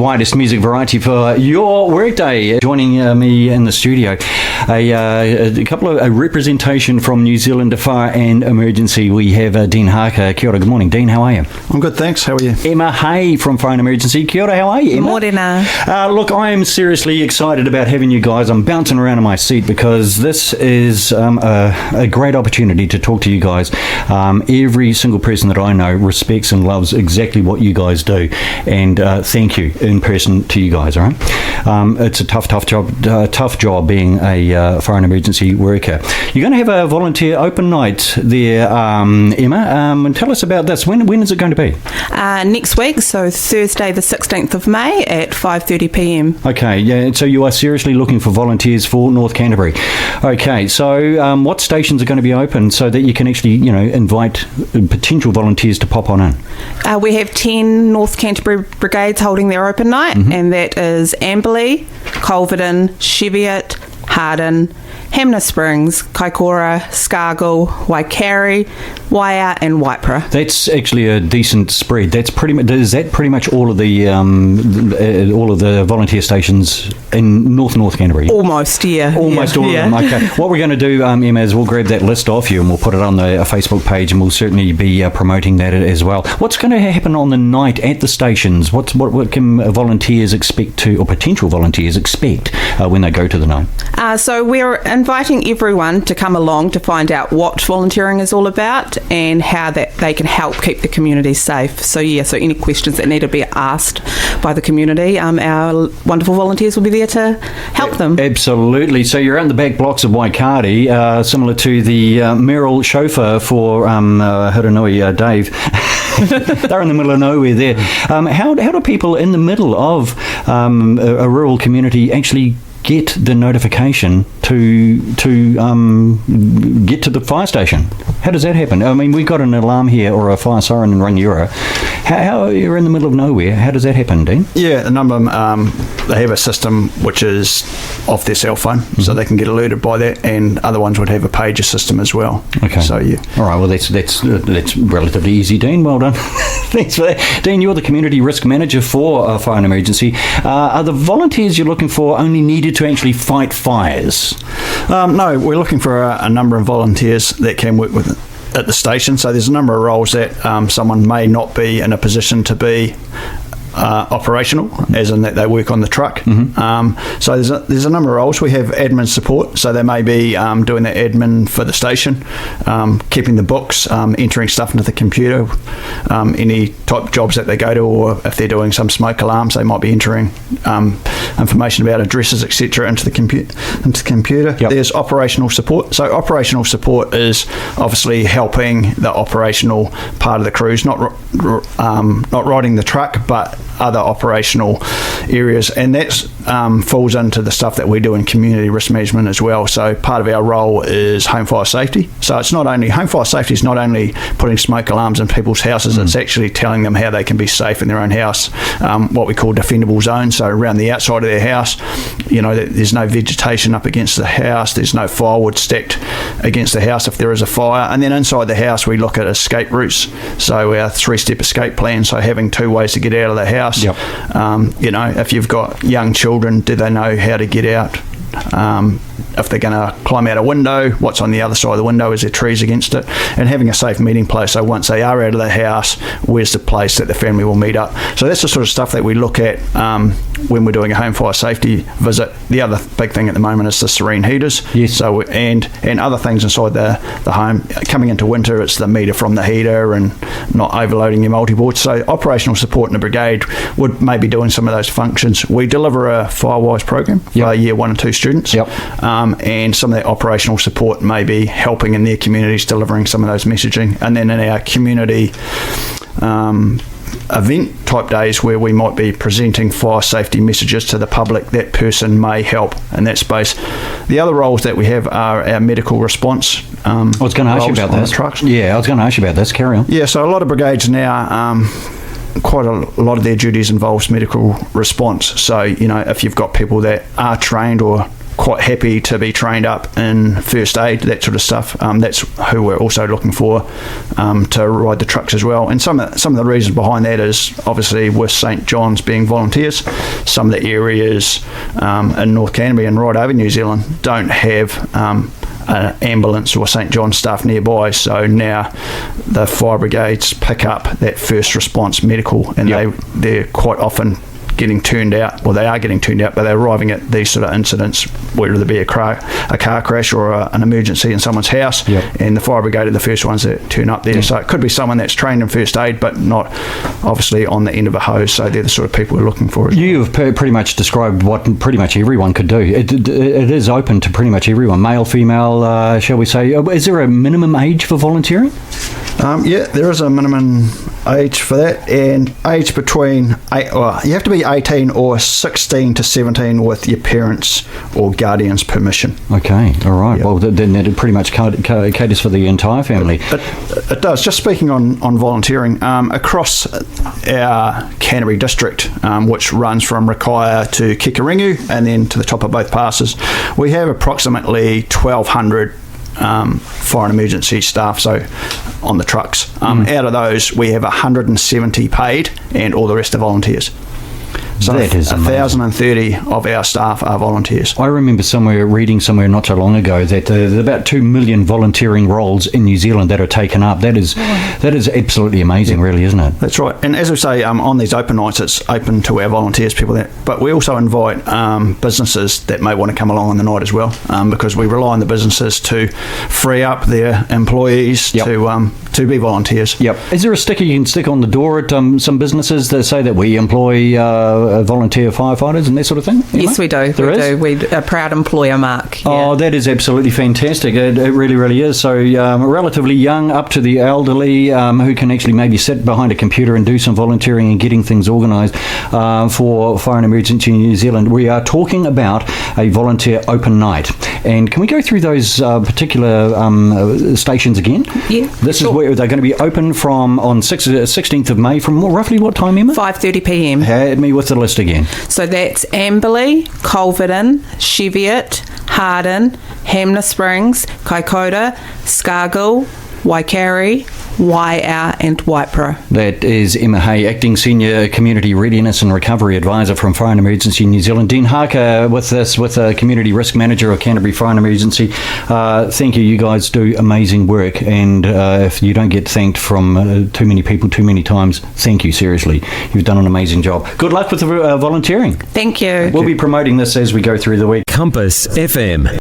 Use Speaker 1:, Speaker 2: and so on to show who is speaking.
Speaker 1: Widest music variety for your workday. Joining me in the studio, a representation from New Zealand Fire and Emergency. We have Dean Harker. Kia ora, good morning. Dean, how are you?
Speaker 2: I'm good, thanks. How are you?
Speaker 1: Emma Hay from Fire and Emergency. Kia ora, how are you, Emma?
Speaker 3: Morena.
Speaker 1: Look, I am seriously excited about having you guys. I'm bouncing around in my seat because this is a great opportunity to talk to you guys. Every single person that I know respects and loves exactly what you guys do, and thank you in person to you guys, all right? It's a tough job being a fire and emergency worker. You're going to have a volunteer open night there, Emma. And tell us about this. When is it going to be?
Speaker 3: Next week, so Thursday the 16th of May at 5:30 p.m.
Speaker 1: Okay, yeah, so you are seriously looking for volunteers for North Canterbury. Okay, so what stations are going to be open so that you can actually, invite potential volunteers to pop on in?
Speaker 3: We have 10 North Canterbury brigades holding their open night, and that is Amberley, Culverden, Cheviot, Harden, Hamner Springs, Kaikoura, Scargill, Waikari, Waia and Waipara.
Speaker 1: That's actually a decent spread. Is that pretty much all of the volunteer stations in North Canterbury?
Speaker 3: Almost, yeah.
Speaker 1: Almost all of them. Okay. What we're going to do, Emma, is we'll grab that list off you and we'll put it on the Facebook page, and we'll certainly be promoting that as well. What's going to happen on the night at the stations? What can volunteers expect to, or potential volunteers expect when they go to the night?
Speaker 3: So we're inviting everyone to come along to find out what volunteering is all about and how that they can help keep the community safe. So any questions that need to be asked by the community, our wonderful volunteers will be there to help them. Absolutely.
Speaker 1: So you're out in the back blocks of Waikari, similar to the Merrill chauffeur for Hiranui, Dave. They're in the middle of nowhere there. How do people in the middle of a rural community actually get the notification to get to the fire station? How does that happen? I mean, we got an alarm here or a fire siren in Rangiora. How you're in the middle of nowhere? How does that happen, Dean?
Speaker 2: Yeah, a number of them, they have a system which is off their cell phone, so they can get alerted by that, and other ones would have a pager system as well.
Speaker 1: Okay.
Speaker 2: So yeah.
Speaker 1: All right. Well, that's relatively easy, Dean. Well done. Thanks for that, Dean. You're the community risk manager for Fire and Emergency. Are the volunteers you're looking for only needed to actually fight fires?
Speaker 2: No, we're looking for a number of volunteers that can work at the station. So there's a number of roles that someone may not be in a position to be operational, as in that they work on the truck. So there's a number of roles. We have admin support, so they may be doing the admin for the station, keeping the books, entering stuff into the computer, any type jobs that they go to, or if they're doing some smoke alarms, they might be entering information about addresses, etc., into the computer.
Speaker 1: Yep.
Speaker 2: There's operational support. So operational support is obviously helping the operational part of the crews, not riding the truck, but other operational areas, and that falls into the stuff that we do in community risk management as well. So part of our role is home fire safety. So it's not only home fire safety is not only putting smoke alarms in people's houses, it's actually telling them how they can be safe in their own house, what we call defendable zones. So around the outside of their house, there's no vegetation up against the house, there's no firewood stacked against the house if there is a fire. And then inside the house we look at escape routes, so our 3-step escape plan, so having 2 ways to get out of the house.
Speaker 1: Yep.
Speaker 2: If you've got young children, do they know how to get out? If they're going to climb out a window, what's on the other side of the window? Is there trees against it? And having a safe meeting place, so once they are out of the house, where's the place that the family will meet up? So that's the sort of stuff that we look at when we're doing a home fire safety visit. The other big thing at the moment is the serene heaters.
Speaker 1: Yes.
Speaker 2: So and other things inside the home. Coming into winter, it's the meter from the heater and not overloading your multi-board. So operational support in the brigade would maybe doing some of those functions. We deliver a Firewise program for year 1 and 2 students.
Speaker 1: Yep.
Speaker 2: And some of that operational support may be helping in their communities, delivering some of those messaging. And then in our community event type days where we might be presenting fire safety messages to the public, that person may help in that space. The other roles that we have are our medical response.
Speaker 1: I was going to ask you about this.
Speaker 2: Trucks.
Speaker 1: Yeah, I was going to ask you about this. Carry on.
Speaker 2: Yeah, so a lot of brigades now, quite a lot of their duties involves medical response. So, if you've got people that are trained or quite happy to be trained up in first aid, that sort of stuff. That's who we're also looking for to ride the trucks as well. And some of the reasons behind that is obviously with St John's being volunteers, some of the areas in North Canterbury and right over New Zealand don't have an ambulance or St John's staff nearby, so now the fire brigades pick up that first response medical, and they're quite often getting turned out, or they are getting turned out, but they're arriving at these sort of incidents, whether it be a car crash or an emergency in someone's house, and the fire brigade are the first ones that turn up there. So it could be someone that's trained in first aid, but not obviously on the end of a hose, so they're the sort of people we're looking for.
Speaker 1: You've pretty much described what pretty much everyone could do. It is open to pretty much everyone, male, female, shall we say. Is there a minimum age for volunteering?
Speaker 2: There is a minimum age for that, and age between you have to be 18 or 16 to 17 with your parents' or guardians' permission.
Speaker 1: Okay, all right. Yep. Well, then it pretty much caters for the entire family.
Speaker 2: It does. Just speaking on volunteering, across our Canterbury district, which runs from Rakaia to Kikaringu and then to the top of both passes, we have approximately 1,200 fire and emergency staff, so on the trucks. Out of those, we have 170 paid, and all the rest are volunteers. So
Speaker 1: that is
Speaker 2: 1,030 of our staff are volunteers.
Speaker 1: I remember reading somewhere not so long ago that there are about 2 million volunteering roles in New Zealand that are taken up. That is absolutely amazing, really, isn't it?
Speaker 2: That's right. And as we say, on these open nights, it's open to our volunteers, but we also invite businesses that may want to come along on the night as well, because we rely on the businesses to free up their employees to be volunteers.
Speaker 1: Yep. Is there a sticker you can stick on the door at some businesses that say that we employ volunteer firefighters and that sort of thing?
Speaker 3: Yes, we do.
Speaker 1: There is?
Speaker 3: We're a proud employer mark. Yeah.
Speaker 1: Oh, that is absolutely fantastic. It really, really is. So relatively young up to the elderly who can actually maybe sit behind a computer and do some volunteering and getting things organised for Fire and Emergency New Zealand. We are talking about a volunteer open night. And can we go through those particular stations again?
Speaker 3: Yeah.
Speaker 1: This is where they're going to be open from on 16th of May from roughly what time, Emma?
Speaker 3: 5:30 p.m.
Speaker 1: Hit me with the list again.
Speaker 3: So that's Amberley, Culverden, Cheviot, Harden, Hamner Springs, Kaikoura, Scargill, Waikari, Waiau and Waipara.
Speaker 1: That is Emma Hay, Acting Senior Community Readiness and Recovery Advisor from Fire and Emergency New Zealand. Dean Harker with us, with Community Risk Manager of Canterbury Fire and Emergency. Thank you. You guys do amazing work, and if you don't get thanked from too many people too many times, thank you, seriously. You've done an amazing job. Good luck with the volunteering.
Speaker 3: Thank you.
Speaker 1: We'll be promoting this as we go through the week.
Speaker 4: Compass FM.